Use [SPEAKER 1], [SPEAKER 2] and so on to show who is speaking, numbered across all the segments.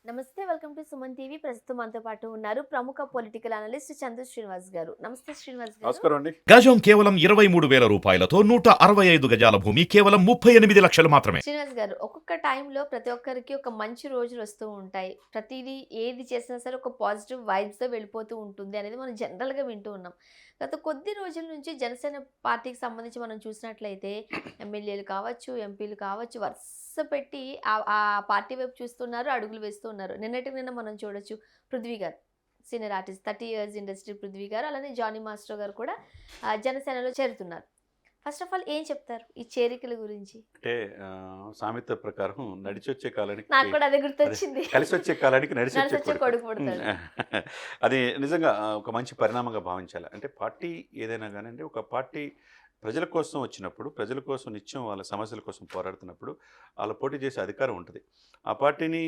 [SPEAKER 1] నమస్తే. Welcome to Suman TV. ప్రస్తుతం మనతో పాటు ఉన్నారు ప్రముఖ పొలిటికల్ అనలిస్ట్ చందు శ్రీనివాస్ గారు. నమస్తే శ్రీనివాస్ గారు.
[SPEAKER 2] నమస్కారం అండి.
[SPEAKER 3] గజం కేవలం 23,000 రూపాయలతో 165 గజాల భూమి కేవలం 38 లక్షలు మాత్రమే.
[SPEAKER 1] శ్రీనివాస్ గారు, ఒక్కొక్క టైంలో ప్రతి ఒక్కరికి ఒక మంచి రోజులు వస్తూ ఉంటాయి. ప్రతిదీ ఏది చేసినా సరే ఒక పాజిటివ్ వైబ్స్‌తో వెళ్ళిపోతూ ఉంటుంది అనేది మనం జనరల్‌గా వింటూ ఉన్నాం. గత కొద్ది రోజుల నుంచి జనసేన పార్టీకి సంబంధించి మనం చూసినట్లయితే ఎమ్మెల్యేలు కావచ్చు, ఎంపీలు కావచ్చు వరుస పెట్టి ఆ పార్టీ వైపు చూస్తున్నారు, అడుగులు వేస్తూ ఉన్నారు. నిన్నటికి నిన్న మనం చూడొచ్చు పృథ్వీ గారు, senior artist 30 years industry Prithvi గారు, అలానే జానీ మాస్టర్ గారు కూడా జనసేనలో చేరుతున్నారు. ఫస్ట్ ఆఫ్ ఆల్ ఏం చెప్తారు ఈ చేరికల గురించి?
[SPEAKER 2] అంటే సామెత ప్రకారం నడిచొచ్చే కాలానికి
[SPEAKER 1] నాకు కూడా అదే
[SPEAKER 2] అదే
[SPEAKER 1] గుర్తొచ్చింది.
[SPEAKER 2] కలిసొచ్చే కాలానికి నడిచొచ్చే
[SPEAKER 1] నడిచొచ్చే
[SPEAKER 2] కొడుకు.
[SPEAKER 1] కొడుకు పుడతాడు.
[SPEAKER 2] అది నిజంగా ఒక మంచి పరిణామంగా భావించాలి. అంటే పార్టీ ఏదైనా కానివ్వండి, ఒక పార్టీ ప్రజల కోసం వచ్చినప్పుడు, ప్రజల కోసం నిత్యం వాళ్ళ సమస్యల కోసం పోరాడుతున్నప్పుడు వాళ్ళ పోటీ చేసే అధికారం ఉంటుంది. ఆ పార్టీని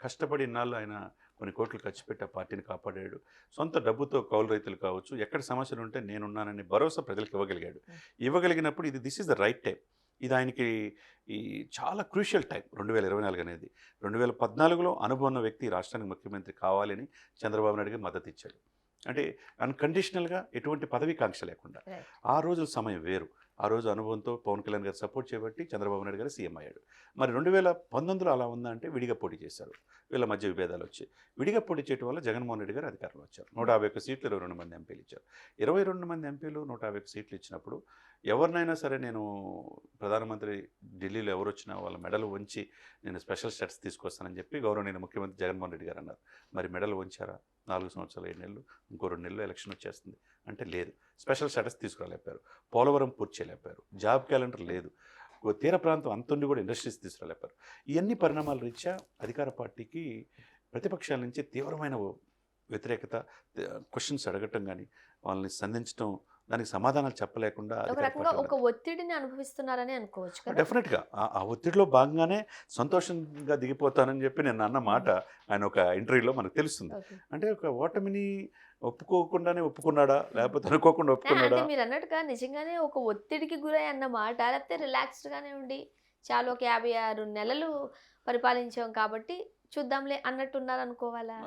[SPEAKER 2] కష్టపడి ఇన్నాళ్ళు ఆయన కొన్ని కోట్లు ఖర్చు పెట్టి ఆ పార్టీని కాపాడాడు. సొంత డబ్బుతో కౌలు రైతులు కావచ్చు, ఎక్కడ సమస్యలు ఉంటే నేనున్నానని భరోసా ప్రజలకు ఇవ్వగలిగాడు. ఇవ్వగలిగినప్పుడు ఇది this is the right time. ఇది ఆయనకి ఈ చాలా క్రూషియల్ టైం 2024 అనేది. 2014లో అనుభవం ఉన్న వ్యక్తి ఈ రాష్ట్రానికి ముఖ్యమంత్రి కావాలని చంద్రబాబు నాయుడు గారు మద్దతు ఇచ్చాడు. అంటే అన్కండిషనల్గా ఎటువంటి పదవీకాంక్ష లేకుండా.
[SPEAKER 1] రైట్.
[SPEAKER 2] ఆ రోజుల సమయం వేరు. ఆ రోజు అనుభవంతో పవన్ కళ్యాణ్ గారు సపోర్ట్ చేయబట్టి చంద్రబాబు నాయుడు గారు సీఎం అయ్యాడు. మరి 2019లో అలా ఉందా అంటే విడిగా పోటీ చేశారు. వీళ్ళ మధ్య విభేదాలు వచ్చాయి. విడిగా పోటీ చేయడం వల్ల జగన్మోహన్ రెడ్డి గారు అధికారంలో వచ్చారు. 151 సీట్లు, 22 మంది ఎంపీలు ఇచ్చారు. 22 మంది ఎంపీలు 151 సీట్లు ఇచ్చినప్పుడు ఎవరినైనా సరే నేను ప్రధానమంత్రి ఢిల్లీలో ఎవరు వచ్చినా వాళ్ళ మెడలు వంచి నేను స్పెషల్ స్టేటస్ తీసుకొస్తానని చెప్పి గౌరవనీయ ముఖ్యమంత్రి జగన్మోహన్ రెడ్డి గారు అన్నారు. మరి మెడలు వంచారా? 4 సంవత్సరాలు 7 నెలలు, ఇంకో 2 నెలలు ఎలక్షన్ వచ్చేస్తుంది అంటే లేదు. Special status తీసుకురాలేపారు. పోలవరం పూర్తి చేయలేపారు. జాబ్ క్యాలెండర్ లేదు. తీర ప్రాంతం అంతుండి కూడా ఇండస్ట్రీస్ తీసుకురాలేపారు. ఇవన్నీ పరిణామాల రీత్యా అధికార పార్టీకి ప్రతిపక్షాల నుంచి తీవ్రమైన వ్యతిరేకత, క్వశ్చన్స్ అడగటం కానీ, వాళ్ళని సంధించడం, దానికి సమాధానాలు చెప్పలేకుండా
[SPEAKER 1] ఒక
[SPEAKER 2] అధికార
[SPEAKER 1] రకంగా
[SPEAKER 2] పార్టీ
[SPEAKER 1] ఒక ఒత్తిడిని అనుభవిస్తున్నారని అనుకోవచ్చు కదా.
[SPEAKER 2] డెఫినెట్గా ఆ ఒత్తిడిలో భాగంగానే సంతోషంగా దిగిపోతానని చెప్పి నేను అన్న మాట ఆయన ఒక ఇంటర్వ్యూలో మనకు తెలుస్తుంది.
[SPEAKER 1] ఓకే.
[SPEAKER 2] అంటే ఒక ఓటమిని ఒప్పుకోకుండానే ఒప్పుకున్నాడా, లేకపోతే అనుకోకుండా
[SPEAKER 1] అంటే
[SPEAKER 2] ఒప్పుకున్నాడా?
[SPEAKER 1] మీరు అన్నట్టుగా నిజంగానే ఒక ఒత్తిడికి గురై అన్నమాట, లేకపోతే రిలాక్స్డ్ గానే ఉండి చాలు ఒక 56 నెలలు పరిపాలించాం కాబట్టి చూద్దాంలే అన్నట్టున్నారు అనుకోవాలా?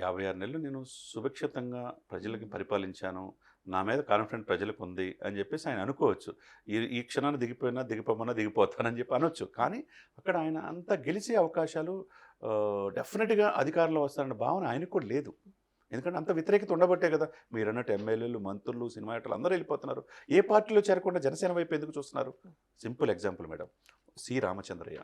[SPEAKER 2] 56 నెలలు నేను సుభిక్షితంగా ప్రజలకి పరిపాలించాను, నా మీద కాన్ఫిడెంట్ ప్రజలకు ఉంది అని చెప్పేసి ఆయన అనుకోవచ్చు. ఈ ఈ క్షణాన్ని దిగిపోయినా దిగిపోమన్నా దిగిపోతానని చెప్పి అనొచ్చు. కానీ అక్కడ ఆయన అంత గెలిచే అవకాశాలు డెఫినెట్గా అధికారంలో వస్తారన్న భావన ఆయనకు కూడా లేదు. ఎందుకంటే అంత వ్యతిరేకత ఉండబట్టే కదా మీరు అన్నట్టు ఎమ్మెల్యేలు, మంత్రులు, సినిమా యాక్టర్లు అందరూ వెళ్ళిపోతున్నారు. ఏ పార్టీలో చేరకుండా జనసేన వైపు ఎందుకు చూస్తున్నారు? Simple example madam, C Ramachandraiah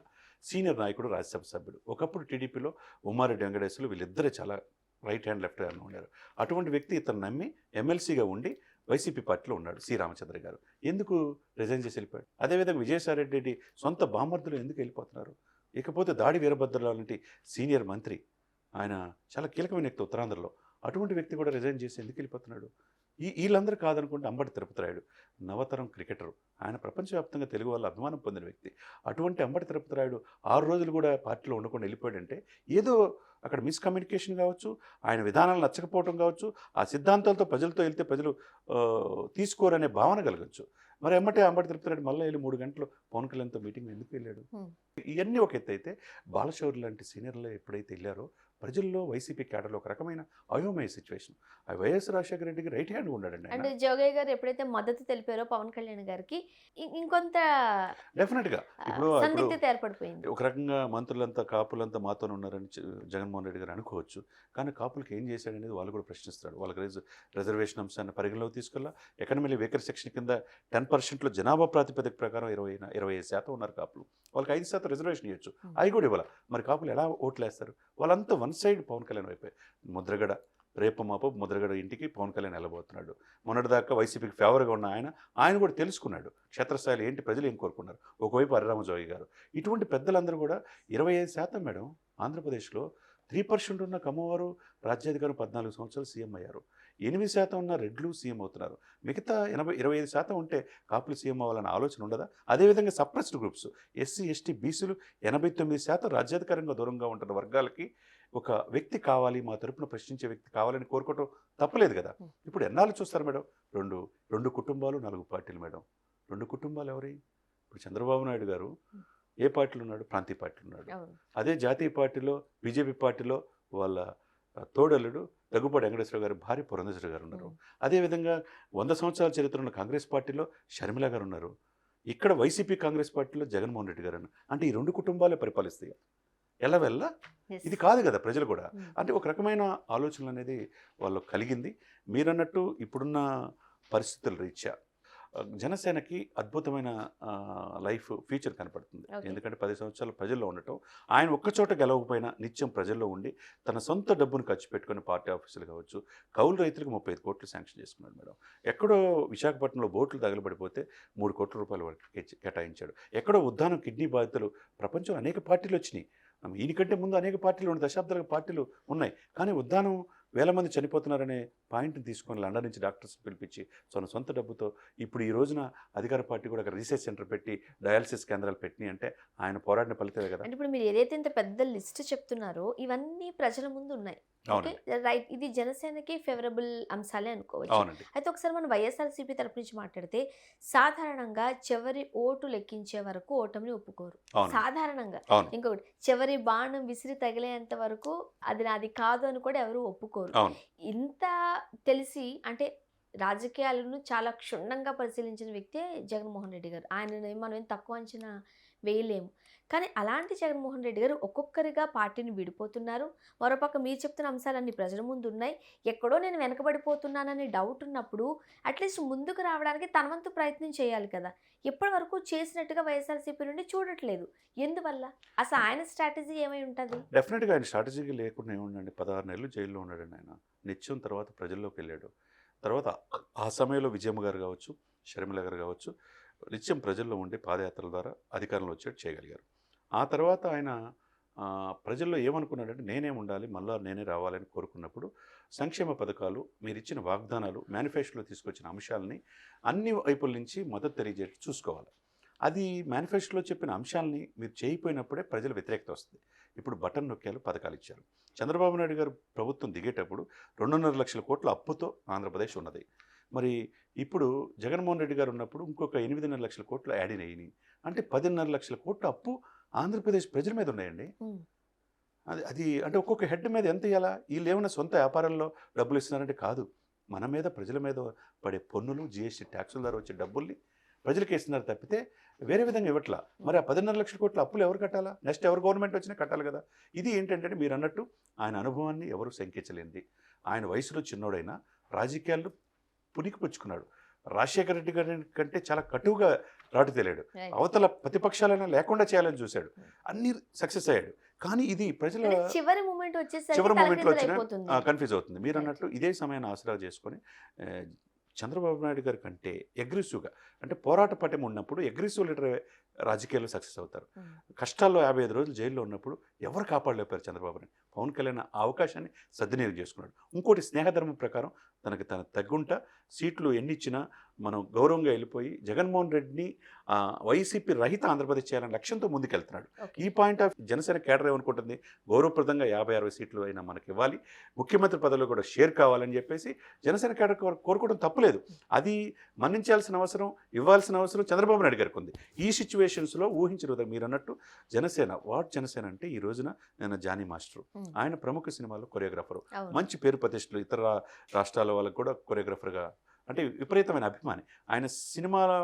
[SPEAKER 2] senior నాయకుడు, రాజ్యసభ సభ్యుడు. ఒకప్పుడు టీడీపీలో ఉమ్మారెడ్డి వెంకటేశ్వర్లు వీళ్ళిద్దరే చాలా రైట్ హ్యాండ్ లెఫ్ట్ హ్యాండ్ ఉన్నారు. అటువంటి వ్యక్తి ఇతను నమ్మి ఎమ్మెల్సీగా ఉండి వైసీపీ పార్టీలో ఉన్నాడు సి రామచంద్ర గారు. ఎందుకు రిజైన్ చేసి వెళ్ళిపోయాడు? అదేవిధంగా విజయసాయిరెడ్డి సొంత బామర్దులు ఎందుకు వెళ్ళిపోతున్నారు? ఇకపోతే దాడి వీరభద్రరావు లాంటి సీనియర్ మంత్రి, ఆయన చాలా కీలకమైన వ్యక్తి ఉత్తరాంధ్రలో, అటువంటి వ్యక్తి కూడా రిజైన్ చేసి ఎందుకు వెళ్ళిపోతున్నాడు? వీళ్ళందరూ కాదనుకుంటే అంబటి తిరుపతి రాయుడు నవతరం క్రికెటరు, ఆయన ప్రపంచవ్యాప్తంగా తెలుగు వాళ్ళ అభిమానం పొందిన వ్యక్తి. అటువంటి అంబటి తిరుపతి రాయుడు 6 రోజులు కూడా పార్టీలో ఉండకుండా వెళ్ళిపోయాడంటే ఏదో అక్కడ మిస్కమ్యూనికేషన్ కావచ్చు, ఆయన విధానాలు నచ్చకపోవడం కావచ్చు, ఆ సిద్ధాంతాలతో ప్రజలతో వెళ్తే ప్రజలు తీసుకోరనే భావన కలగచ్చు. మరి అంబటి తిరుపతి రాయుడు మళ్ళీ వెళ్ళి 3 గంటలు పవన్ కళ్యాణ్తో మీటింగ్ ఎందుకు వెళ్ళాడు? ఇవన్నీ ఒక ఎత్తు అయితే, బాలశౌరి లాంటి సీనియర్లు ఎప్పుడైతే వెళ్ళారో ప్రజల్లో వైసీపీ క్యాడర్లో ఒక రకమైన అయోమయ సిచ్యువేషన్. ఆ వైఎస్ రాజశేఖర రెడ్డికి రైట్ హ్యాండ్ ఉన్నాడండి ఆయన.
[SPEAKER 1] అంటే జోగయ్య గారు ఎప్పుడైతే మద్దతు తెలిపారో పవన్ కళ్యాణ్ గారికి ఇంకొంత
[SPEAKER 2] డెఫినెట్గా ఇప్పుడు
[SPEAKER 1] సందిగ్ధత ఏర్పడిపోయింది.
[SPEAKER 2] ఒక రకంగా మంత్రులంతా కాపులంతా మాతోనే ఉన్నారని జగన్మోహన్ రెడ్డి గారు అనుకోవచ్చు. కానీ కాపులకు ఏం చేశాడనేది వాళ్ళు కూడా ప్రశ్నిస్తారు. వాళ్ళకి రిజర్వేషన్ అంశాన్ని పరిగణలోకి తీసుకెళ్ళా. ఎకనమీ వేకర్ సెక్షన్ కింద 10%లో జనాభా ప్రాతిపదిక ప్రకారం 25% ఉన్నారు కాపులు. వాళ్ళకి 5% రిజర్వేషన్ ఇవ్వచ్చు, అవి కూడా ఇవ్వాలి. మరి కాపులు ఎలా ఓట్లు వేస్తారు? వాళ్ళంతా వన్ సైడ్ పవన్ కళ్యాణ్ వైపే. ముద్రగడ రేపు మాపు ముద్రగడ ఇంటికి పవన్ కళ్యాణ్ వెళ్ళబోతున్నాడు. మొన్నటిదాకా వైసీపీకి ఫేవర్గా ఉన్న ఆయన కూడా తెలుసుకున్నాడు క్షేత్రస్థాయిలో ఏంటి, ప్రజలు ఏం కోరుకున్నారు. ఒకవైపు హరిరామజోగి గారు, ఇటువంటి పెద్దలందరూ కూడా 25% మేడం. ఆంధ్రప్రదేశ్లో 3% ఉన్న కమ్మవారు రాజ్యాధికారం 14 సంవత్సరాలు సీఎం అయ్యారు. 8% ఉన్న రెడ్లు సీఎం అవుతున్నారు. మిగతా 25% ఉంటే కాపులు సీఎం అవ్వాలన్న ఆలోచన ఉండదా? అదేవిధంగా సప్రెస్డ్ గ్రూప్స్ ఎస్సీ, ఎస్టీ, బీసీలు 89% రాజ్యాధికారంగా దూరంగా ఉంటున్న వర్గాలకి ఒక వ్యక్తి కావాలి, మా తరపున ప్రశ్నించే వ్యక్తి కావాలని కోరుకోవటం తప్పలేదు కదా. ఇప్పుడు ఎన్నాళ్ళు చూస్తారు మేడం? రెండు కుటుంబాలు 4 పార్టీలు మేడం. 2 కుటుంబాలు ఎవరి? ఇప్పుడు చంద్రబాబు నాయుడు గారు ఏ పార్టీలో ఉన్నాడు? ప్రాంతీయ పార్టీలో ఉన్నాడు.
[SPEAKER 1] అవును.
[SPEAKER 2] అదే జాతీయ పార్టీలో బీజేపీ పార్టీలో వాళ్ళ తోడల్లుడు దగ్గుపాటి వెంకటేశ్వర గారి భార్య పురంధేశ్వరి గారు ఉన్నారు. అదేవిధంగా 100 సంవత్సరాల చరిత్ర ఉన్న కాంగ్రెస్ పార్టీలో షర్మిల గారు ఉన్నారు. ఇక్కడ వైసీపీ కాంగ్రెస్ పార్టీలో జగన్మోహన్ రెడ్డి గారు ఉన్నారు. అంటే ఈ 2 కుటుంబాలే పరిపాలిస్తాయి. ఎల్లవెల్ల
[SPEAKER 1] Yes.
[SPEAKER 2] ఇది కాదు కదా ప్రజలు కూడా.
[SPEAKER 1] Hmm.
[SPEAKER 2] అంటే ఒక రకమైన ఆలోచనలు అనేది వాళ్ళకు కలిగింది. మీరన్నట్టు ఇప్పుడున్న పరిస్థితుల రీత్యా జనసేనకి అద్భుతమైన లైఫ్ ఫ్యూచర్ కనపడుతుంది.
[SPEAKER 1] Okay.
[SPEAKER 2] ఎందుకంటే 10 సంవత్సరాలు ప్రజల్లో ఉండటం, ఆయన ఒక్కచోట గెలవకపోయినా నిత్యం ప్రజల్లో ఉండి తన సొంత డబ్బును ఖర్చు పెట్టుకుని పార్టీ ఆఫీసులు కావచ్చు, కౌలు రైతులకు 35 కోట్లు శాంక్షన్ చేసుకున్నాడు మేడం. ఎక్కడో విశాఖపట్నంలో బోట్లు తగలబడిపోతే 3 కోట్ల రూపాయల వరకు కేటాయించాడు. ఎక్కడో ఉద్దానం కిడ్నీ బాధితులు, ప్రపంచంలో అనేక పార్టీలు వచ్చినాయి. ఈయనకంటే ముందు అనేక పార్టీలు ఉన్నాయి, దశాబ్దాల పార్టీలు ఉన్నాయి. కానీ ఉద్దానం వేల మంది చనిపోతున్నారనే పాయింట్ని తీసుకొని లండన్ నుంచి డాక్టర్స్ పిలిపించి తన సొంత డబ్బుతో ఇప్పుడు ఈ రోజున అధికార పార్టీ కూడా అక్కడ రీసెర్చ్ సెంటర్ పెట్టి డయాలసిస్ కేంద్రాలు పెట్టినాయి అంటే ఆయన పోరాడిన ఫలితమే కదా.
[SPEAKER 1] అంటే ఇప్పుడు మీరు ఏదైతే ఇంత పెద్ద లిస్ట్ చెప్తున్నారో ఇవన్నీ ప్రజల ముందు ఉన్నాయి. Okay, right. ఇది జనసేనకి ఫేవరబుల్ అంశాలే అనుకోవచ్చు.
[SPEAKER 2] అవునండి.
[SPEAKER 1] అయితే ఒకసారి మనం వైఎస్ఆర్సీపీ తరపు నుంచి మాట్లాడితే సాధారణంగా చివరి ఓటు లెక్కించే వరకు ఓటమిని ఒప్పుకోరు.
[SPEAKER 2] అవును.
[SPEAKER 1] సాధారణంగా
[SPEAKER 2] అవును.
[SPEAKER 1] ఇంకొకటి చివరి బాణం విసిరి తగిలేంత వరకు అది నాది కాదు అని కూడా ఎవరు ఒప్పుకోరు.
[SPEAKER 2] అవును.
[SPEAKER 1] ఇంత తెలిసి అంటే రాజకీయాలను చాలా క్షుణ్ణంగా పరిశీలించిన వ్యక్తే జగన్మోహన్ రెడ్డి గారు. ఆయనని మనం ఏం తక్కువ అంచనా వేయలేము. కానీ అలాంటి జగన్మోహన్ రెడ్డి గారు ఒక్కొక్కరిగా పార్టీని విడిపోతున్నారు. మరోపక్క మీరు చెప్తున్న అంశాలన్నీ ప్రజల ముందు ఉన్నాయి. ఎక్కడో నేను వెనకబడిపోతున్నానని డౌట్ ఉన్నప్పుడు అట్లీస్ట్ ముందుకు రావడానికి తన వంతు ప్రయత్నం చేయాలి కదా. ఇప్పటి వరకు చేసినట్టుగా వైఎస్ఆర్సీపీ నుండి చూడట్లేదు. ఎందువల్ల? అసలు ఆయన స్ట్రాటజీ ఏమై ఉంటుంది?
[SPEAKER 2] డెఫినెట్గా ఆయన స్ట్రాటజీకి లేకుండా ఏముండండి. 16 నెలలు జైల్లో ఉన్నాడండి ఆయన. నిత్యం తర్వాత ప్రజల్లోకి వెళ్ళాడు. తర్వాత ఆ సమయంలో విజయమ్మ గారు కావచ్చు, షర్మిల గారు కావచ్చు, నిత్యం ప్రజల్లో ఉండి పాదయాత్రల ద్వారా అధికారంలో వచ్చేట్టు చేయగలిగారు. ఆ తర్వాత ఆయన ప్రజల్లో ఏమనుకున్నాడంటే నేనే ఉండాలి, మళ్ళా నేనే రావాలని కోరుకున్నప్పుడు సంక్షేమ పథకాలు, మీరు ఇచ్చిన వాగ్దానాలు, మేనిఫెస్టోలో తీసుకొచ్చిన అంశాలని అన్ని వైపుల నుంచి మద్దతు తెలియజేసి చూసుకోవాలి. అది మేనిఫెస్టోలో చెప్పిన అంశాలని మీరు చేయకపోయినప్పుడే ప్రజల వ్యతిరేకత వస్తుంది. ఇప్పుడు బటన్ నొక్కాలు, పథకాలు ఇచ్చారు. చంద్రబాబు నాయుడు గారు ప్రభుత్వం దిగేటప్పుడు 2.5 లక్షల కోట్ల అప్పుతో ఆంధ్రప్రదేశ్ ఉన్నది. మరి ఇప్పుడు జగన్మోహన్ రెడ్డి గారు ఉన్నప్పుడు ఇంకొక 8.5 లక్షల కోట్లు యాడ్ అయినాయి. అంటే 10.5 లక్షల కోట్ల అప్పు ఆంధ్రప్రదేశ్ ప్రజల మీద ఉన్నాయండి. అది అంటే ఒక్కొక్క హెడ్ మీద ఎంత ఇవ్వాలా? వీళ్ళు ఏమైనా సొంత వ్యాపారంలో డబ్బులు ఇస్తున్నారంటే కాదు. మన మీద, ప్రజల మీద పడే పన్నులు, జిఎస్టీ ట్యాక్సుల ద్వారా వచ్చే డబ్బుల్ని ప్రజలకి ఇస్తున్నారు తప్పితే వేరే విధంగా ఇవ్వట్లా. మరి ఆ 10.5 లక్షల కోట్ల అప్పులు ఎవరు కట్టాలా? నెక్స్ట్ ఎవరు గవర్నమెంట్ వచ్చినా కట్టాలి కదా. ఇది ఏంటంటే మీరు అన్నట్టు ఆయన అనుభవాన్ని ఎవరు శంకించలేంది. ఆయన వయసులో చిన్నోడైనా రాజకీయాల్లో పుణికిపుచ్చుకున్నాడు. రాజశేఖర రెడ్డి గారి కంటే చాలా కటువుగా రాటు తేలాడు. అవతల ప్రతిపక్షాలైనా లేకుండా చేయాలని చూశాడు. అన్ని సక్సెస్ అయ్యాడు. కానీ ఇది ప్రజల
[SPEAKER 1] చివరి మూమెంట్లో
[SPEAKER 2] వచ్చిన కన్ఫ్యూజ్ అవుతుంది. మీరు అన్నట్టు ఇదే సమయాన్ని ఆసరా చేసుకొని చంద్రబాబు నాయుడు గారి కంటే అగ్రెసివ్గా, అంటే పోరాట పటం ఉన్నప్పుడు అగ్రెసివ్ లీడర్ రాజకీయాల్లో సక్సెస్ అవుతారు. కష్టాల్లో 55 రోజులు జైల్లో ఉన్నప్పుడు ఎవరు కాపాడలేపారు చంద్రబాబు నాయుడు. పవన్ కళ్యాణ్ ఆ అవకాశాన్ని సద్వినియోగం చేసుకున్నాడు. ఇంకోటి స్నేహధర్మం ప్రకారం తనకు తగ్గుంట సీట్లు ఎన్ని ఇచ్చినా మనం గౌరవంగా వెళ్ళిపోయి జగన్మోహన్ రెడ్డిని వైసీపీ రహిత ఆంధ్రప్రదేశ్ చేయాలనే లక్ష్యంతో ముందుకెళ్తున్నాడు. ఈ పాయింట్ ఆఫ్ జనసేన కేడర్ ఏమనుకుంటుంది, గౌరవప్రదంగా 50-60 సీట్లు అయినా మనకి ఇవ్వాలి, ముఖ్యమంత్రి పదవిలో కూడా షేర్ కావాలని చెప్పేసి జనసేన కేడర్ కోరుకోవడం తప్పులేదు. అది మన్నించాల్సిన అవసరం, ఇవ్వాల్సిన అవసరం చంద్రబాబు నాయుడు గారికి ఉంది. ఈ సిచ్యువేషన్స్లో ఊహించిన విధంగా మీరు అన్నట్టు జనసేన జనసేన అంటే ఈ రోజున నేను జానీ మాస్టర్, ఆయన ప్రముఖ సినిమాలో కొరియోగ్రాఫరు, మంచి పేరు ప్రతిష్టలు, ఇతర రాష్ట్రాల వాళ్ళకు కూడా కొరియోగ్రాఫర్గా అంటే విపరీతమైన అభిమాని. ఆయన సినిమాలో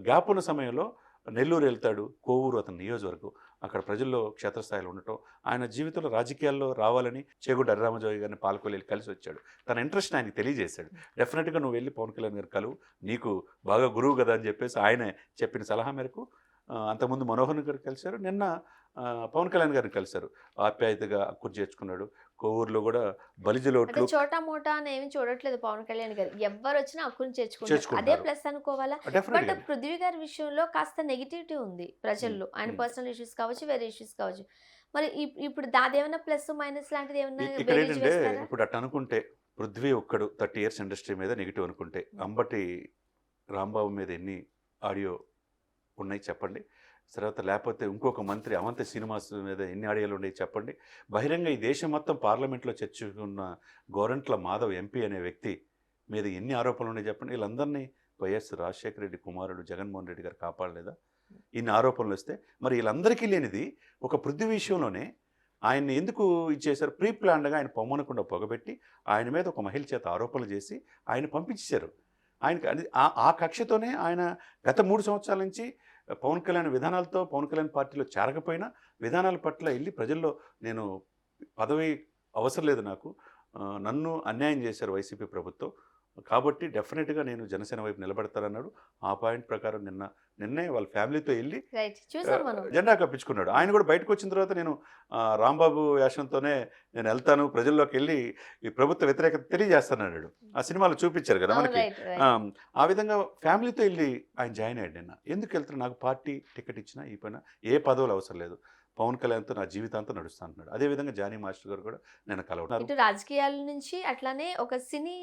[SPEAKER 2] గ్యాప్ ఉన్న సమయంలో నెల్లూరు వెళ్తాడు, కోవూరు అతని నియోజకవర్గం, అక్కడ ప్రజల్లో క్షేత్రస్థాయిలో ఉండటం, ఆయన జీవితంలో రాజకీయాల్లో రావాలని చేగుంట హరిరామజోగి గారిని పాలకొల్లి కలిసి వచ్చాడు. తన ఇంట్రెస్ట్ ఆయనకి తెలియజేశాడు. డెఫినెట్గా నువ్వు వెళ్ళి పవన్ కళ్యాణ్ గారు కలువు, నీకు బాగా గురువు కదా అని చెప్పేసి ఆయన చెప్పిన సలహా మేరకు అంతకుముందు మనోహర్ గారు కలిశారు, నిన్న పవన్ కళ్యాణ్ గారిని కలిశారు. ఆప్యాయతగా అక్కురు చేర్చుకున్నాడు. కోవూరులో కూడా బలిజలోట్లు
[SPEAKER 1] చోటా మోటా అని ఏమి చూడట్లేదు పవన్ కళ్యాణ్ గారు. ఎవరు వచ్చినా అక్కుని చేర్చుకుంటారు. అదే ప్లస్ అనుకోవాలా. బట్ పృథ్వీ గారి విషయంలో కాస్త నెగిటివిటీ ఉంది ప్రజల్లో. ఆయన పర్సనల్ ఇష్యూస్ కావచ్చు, వేరే ఇష్యూస్ కావచ్చు. మరి ఇప్పుడు దాదేమన్నా ప్లస్ మైనస్ లాంటిది ఏమన్నా
[SPEAKER 2] ఇక్కడ ఏంటంటే ఇప్పుడు అట్లా అనుకుంటే పృథ్వీ ఒక్కడు 30 years ఇండస్ట్రీ మీద నెగిటివ్ అనుకుంటే అంబటి రాంబాబు మీద ఎన్ని ఆడియో ఉన్నాయి చెప్పండి. తర్వాత లేకపోతే ఇంకొక మంత్రి అవంతి శ్రీనివాస్ మీద ఎన్ని ఆడియోలు ఉన్నాయి చెప్పండి. బహిరంగ ఈ దేశం మొత్తం పార్లమెంట్లో చర్చించుకున్న గోరంట్ల మాధవ్ ఎంపీ అనే వ్యక్తి మీద ఎన్ని ఆరోపణలు ఉన్నాయి చెప్పండి. వీళ్ళందరినీ వైఎస్ రాజశేఖర రెడ్డి కుమారుడు జగన్మోహన్ రెడ్డి గారు కాపాడలేదా? ఇన్ని ఆరోపణలు వస్తే మరి వీళ్ళందరికీ లేనిది ఒక పృథ్వీ విషయంలోనే ఆయన్ని ఎందుకు ఇచ్చేశారు? ప్రీ ప్లాన్డ్గా ఆయన పొమ్మనకుండా పొగబెట్టి ఆయన మీద ఒక మహిళ చేత ఆరోపణలు చేసి ఆయన పంపించేశారు. ఆయనకి అది ఆ కక్షతోనే ఆయన గత 3 సంవత్సరాల నుంచి పవన్ కళ్యాణ్ విధానాలతో పవన్ కళ్యాణ్ పార్టీలో చేరకపోయినా విధానాల పట్ల వెళ్ళి ప్రజల్లో నేను పదవి అవసరం లేదు నాకు, నన్ను అన్యాయం చేశారు వైసీపీ ప్రభుత్వం, కాబట్టి డెఫినెట్గా నేను జనసేన వైపు నిలబడతానన్నాడు. ఆ పాయింట్ ప్రకారం నిన్నే వాళ్ళ ఫ్యామిలీతో వెళ్ళి
[SPEAKER 1] రైట్ చూసాం మనం.
[SPEAKER 2] జెండా కప్పించుకున్నాడు. ఆయన కూడా బయటకు వచ్చిన తర్వాత నేను రాంబాబు వేషంతోనే నేను వెళ్తాను, ప్రజల్లోకి వెళ్ళి ఈ ప్రభుత్వ వ్యతిరేకత తెలియజేస్తానన్నాడు. ఆ సినిమాలో చూపించారు కదా మనకి.
[SPEAKER 1] Right right.
[SPEAKER 2] ఆ విధంగా ఫ్యామిలీతో వెళ్ళి ఆయన జాయిన్ అయ్యాడు. నిన్న ఎందుకు వెళ్తున్నా, నాకు పార్టీ టికెట్ ఇచ్చినా ఈ పైన ఏ పదవులు అవసరం లేదు, పవన్ కళ్యాణ్తో నా జీవితాంతం నడుస్తా అంటున్నాడు. అదేవిధంగా జానీ మాస్టర్ గారు కూడా నేను కలవన్నారు.
[SPEAKER 1] ఇటు రాజకీయాల నుంచి అట్లానే ఒక సినీ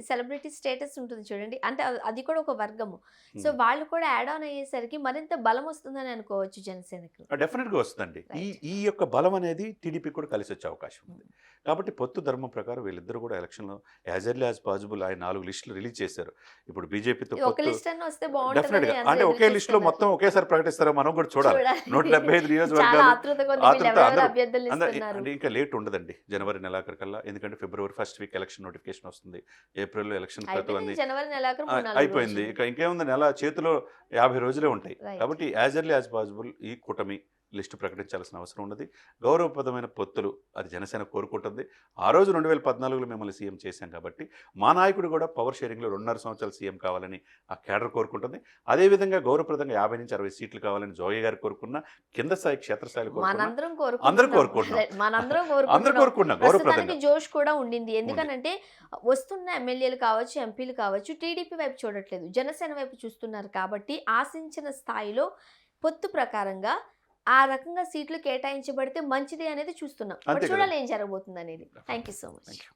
[SPEAKER 1] సెలబ్రిటీ స్టేటస్ ఉంటుంది చూడండి, అంటే అది కూడా ఒక వర్గము. సో వాళ్ళు కూడా యాడ్ ఆన్ అయ్యేసరికి మరింత బలం వస్తుందని అనుకోవచ్చు జనసేనకు.
[SPEAKER 2] డెఫినెట్గా వస్తుందండి. ఈ
[SPEAKER 1] Right.
[SPEAKER 2] ఈ యొక్క బలం అనేది టీడీపీ కూడా కలిసి వచ్చే అవకాశం ఉంది. కాబట్టి పొత్తు ధర్మం ప్రకారం వీళ్ళిద్దరూ కూడా ఎలక్షన్లో యాజ్ ఎర్లీ యాజ్ పాసిబుల్ ఆయన 4 లిస్టులు రిలీజ్ చేశారు. ఇప్పుడు బీజేపీతో
[SPEAKER 1] ఒక
[SPEAKER 2] పొత్తు
[SPEAKER 1] లిస్ట్ అన్న వస్తే
[SPEAKER 2] డెఫినెట్గా,
[SPEAKER 1] బాగుంటుంది.
[SPEAKER 2] అంటే ఒకే లిస్టులో మొత్తం ఒకేసారి ప్రకటిస్తారో మనం కూడా చూడాలి. 175
[SPEAKER 1] చాలా
[SPEAKER 2] నియోజకవర్గాలు
[SPEAKER 1] ఆతృతగా ఉంది, వీళ్ళు ఎవరెవరు
[SPEAKER 2] అందరూ
[SPEAKER 1] అభ్యర్థులు ఇస్తున్నారు.
[SPEAKER 2] అంటే ఇంకా లేట్ ఉండదండి జనవరి నెలాఖరికల్లా, ఎందుకంటే ఫిబ్రవరి ఫస్ట్ వీక్ ఎలక్షన్ నోటిఫికేషన్ వస్తుంది, ఏప్రిల్లో ఎలక్షన్ ప్రతి
[SPEAKER 1] అయిపోయింది జనవరి నెలాఖరు 3-4
[SPEAKER 2] అయిపోయింది.
[SPEAKER 1] రోజులు.
[SPEAKER 2] ఇంకేముంది, నెల చేతిలో 50 రోజులే ఉంటాయి.
[SPEAKER 1] Right.
[SPEAKER 2] కాబట్టి యాజ్ ఎర్లీ యాజ్ పాసిబుల్ ఈ కూటమి లిస్టు ప్రకటించాల్సిన అవసరం ఉన్నది. గౌరవప్రదమైన పొత్తులు అది జనసేన కోరుకుంటుంది. ఆ రోజు 2014లో మిమ్మల్ని సీఎం చేశాం కాబట్టి మా నాయకుడు కూడా పవర్ షేరింగ్లో 2.5 సంవత్సరాలు సీఎం కావాలని ఆ కేడర్ కోరుకుంటుంది. అదేవిధంగా గౌరవప్రదంగా 50 నుంచి 60 సీట్లు కావాలని జోగి గారు కోరుకున్న, కింద స్థాయి క్షేత్రస్థాయిలో కోరుకున్న
[SPEAKER 1] మనందరం
[SPEAKER 2] అందరూ
[SPEAKER 1] కోరుకుంటున్నాం.
[SPEAKER 2] కోరుకుంటున్నాం.
[SPEAKER 1] Right. మనందరం
[SPEAKER 2] అందరూ
[SPEAKER 1] కోరుకుంటున్నాం.
[SPEAKER 2] కోరుకున్నాం గౌరవప్రదంగా.
[SPEAKER 1] ప్రస్తుతానికి జోష్ కూడా ఉండింది. ఎందుకనంటే వస్తున్న ఎమ్మెల్యేలు కావచ్చు, ఎంపీలు కావచ్చు, టీడీపీ వైపు చూడట్లేదు, జనసేన వైపు చూస్తున్నారు. కాబట్టి ఆశించిన స్థాయిలో పొత్తు ప్రకారంగా ఆ రకంగా సీట్లు కేటాయించబడితే మంచిది అనేది చూస్తున్నాం.
[SPEAKER 2] అంతే
[SPEAKER 1] మరి
[SPEAKER 2] కదా.
[SPEAKER 1] చూడాలి ఏం జరగబోతుంది అనేది. Thank you so much.
[SPEAKER 2] Thank you.